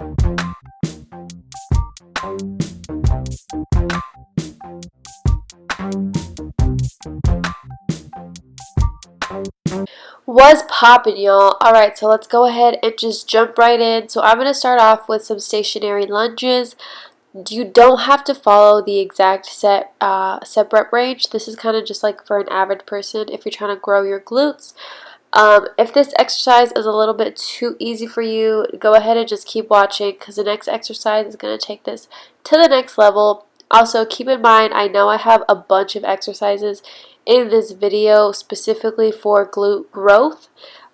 Was poppin', y'all. Alright, so let's go ahead and just jump right in. So I'm going to start off with some stationary lunges. You don't have to follow the exact set rep range. This is kind of just like for an average person if you're trying to grow your glutes. If this exercise is a little bit too easy for you, go ahead and just keep watching because the next exercise is going to take this to the next level. Also, keep in mind, I know I have a bunch of exercises in this video specifically for glute growth,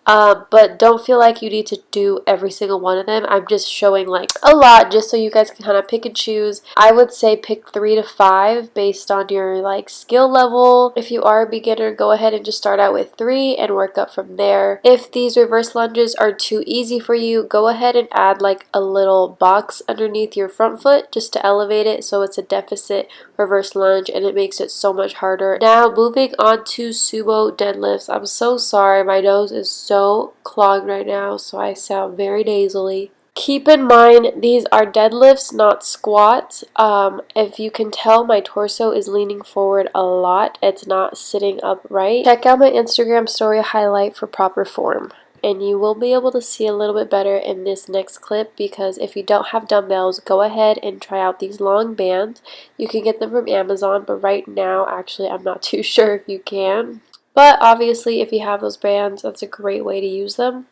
but don't feel like you need to do every single one of them. I'm just showing like a lot just so you guys can kind of pick and choose. I would say pick 3 to 5 based on your like skill level. If you are a beginner, go ahead and just start out with 3 and work up from there. If these reverse lunges are too easy for you, go ahead and add like a little box underneath your front foot just to elevate it so it's a deficit reverse lunge and it makes it so much harder. Now moving on to sumo deadlifts. I'm so sorry, my nose is so clogged right now, so I sound very nasally. Keep in mind, these are deadlifts, not squats. If you can tell, my torso is leaning forward a lot. It's not sitting upright. Check out my Instagram story highlight for proper form. And you will be able to see a little bit better in this next clip because if you don't have dumbbells, go ahead and try out these long bands. You can get them from Amazon, but right now, actually, I'm not too sure if you can. But obviously, if you have those bands, that's a great way to use them.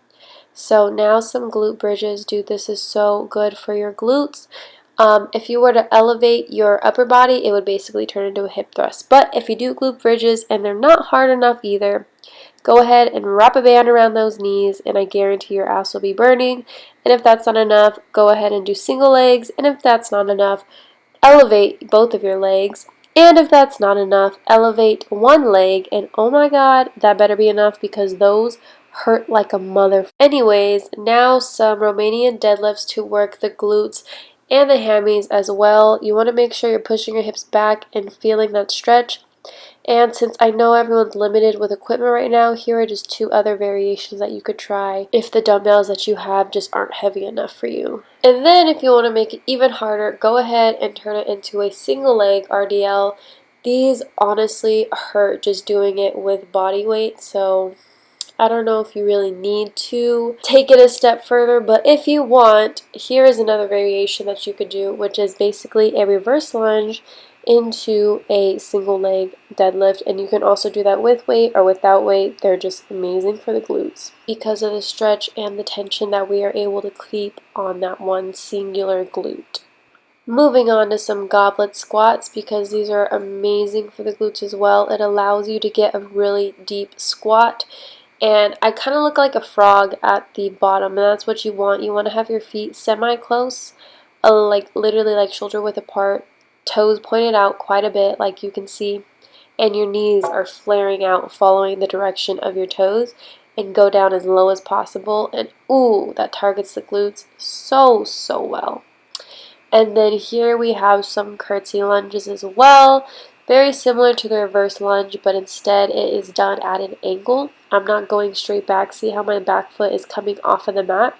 So now some glute bridges. Dude, this is so good for your glutes. If you were to elevate your upper body, it would basically turn into a hip thrust. But if you do glute bridges and they're not hard enough either, go ahead and wrap a band around those knees and I guarantee your ass will be burning. And if that's not enough, go ahead and do single legs. And if that's not enough, elevate both of your legs. And if that's not enough, elevate one leg. And oh my god, that better be enough because those hurt like a mother. Anyways, now some Romanian deadlifts to work the glutes and the hammies as well. You want to make sure you're pushing your hips back and feeling that stretch. And since I know everyone's limited with equipment right now, here are just 2 other variations that you could try if the dumbbells that you have just aren't heavy enough for you. And then if you want to make it even harder, go ahead and turn it into a single leg RDL. These honestly hurt just doing it with body weight, so I don't know if you really need to take it a step further, but if you want, here is another variation that you could do, which is basically a reverse lunge into a single leg deadlift, and you can also do that with weight or without weight. They're just amazing for the glutes because of the stretch and the tension that we are able to keep on that one singular glute. Moving on to some goblet squats because these are amazing for the glutes as well. It allows you to get a really deep squat. And I kind of look like a frog at the bottom, and that's what you want. You want to have your feet semi-close, like literally like shoulder width apart, toes pointed out quite a bit like you can see, and your knees are flaring out following the direction of your toes and go down as low as possible. And ooh, that targets the glutes so well. And then here we have some curtsy lunges as well. Very similar to the reverse lunge, but instead it is done at an angle. I'm not going straight back. See how my back foot is coming off of the mat?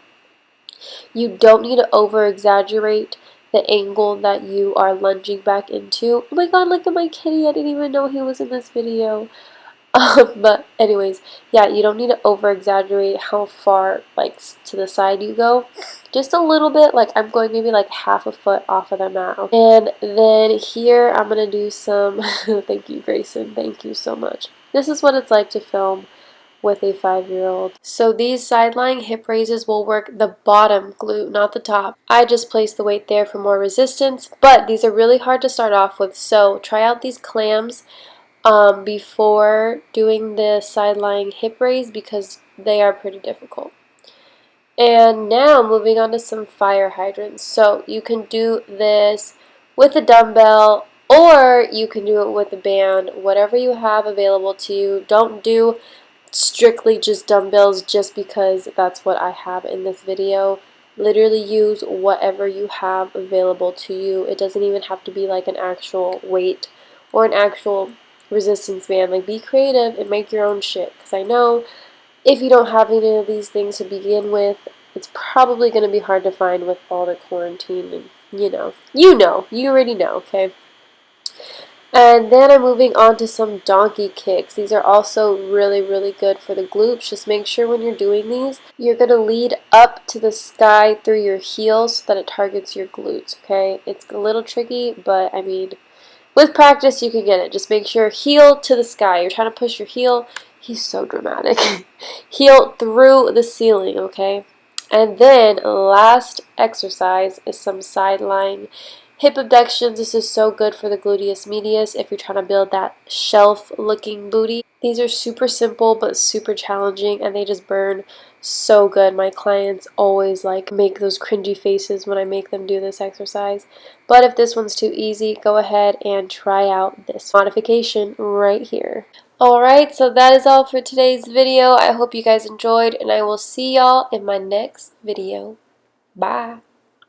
You don't need to over-exaggerate the angle that you are lunging back into. Oh my god, look at my kitty. I didn't even know he was in this video. But anyways, yeah, you don't need to over-exaggerate how far, like, to the side you go. Just a little bit, like, I'm going maybe, like, half a foot off of the mat. And then here, I'm going to do some, thank you, Grayson, thank you so much. This is what it's like to film with a 5-year-old. So these side-lying hip raises will work the bottom glute, not the top. I just placed the weight there for more resistance, but these are really hard to start off with, so try out these clams before doing the side-lying hip raise because they are pretty difficult. And now moving on to some fire hydrants. So you can do this with a dumbbell or you can do it with a band, whatever you have available to you. Don't do strictly just dumbbells just because that's what I have in this video. Literally use whatever you have available to you. It doesn't even have to be like an actual weight or an actual resistance band. Like, be creative and make your own shit, because I know if you don't have any of these things to begin with, It's probably going to be hard to find with all the quarantine and you already know, okay? And then I'm moving on to some donkey kicks. These are also really, really good for the glutes. Just make sure when you're doing these, you're going to lead up to the sky through your heels so that it targets your glutes, okay? It's a little tricky, but I mean, with practice, you can get it. Just make sure heel to the sky. You're trying to push your heel. He's so dramatic. Heel through the ceiling, okay? And then last exercise is some side lying hip abductions. This is so good for the gluteus medius if you're trying to build that shelf-looking booty. These are super simple but super challenging, and they just burn so good. My clients always like make those cringy faces when I make them do this exercise. But if this one's too easy, go ahead and try out this modification right here. Alright, so that is all for today's video. I hope you guys enjoyed, and I will see y'all in my next video. Bye!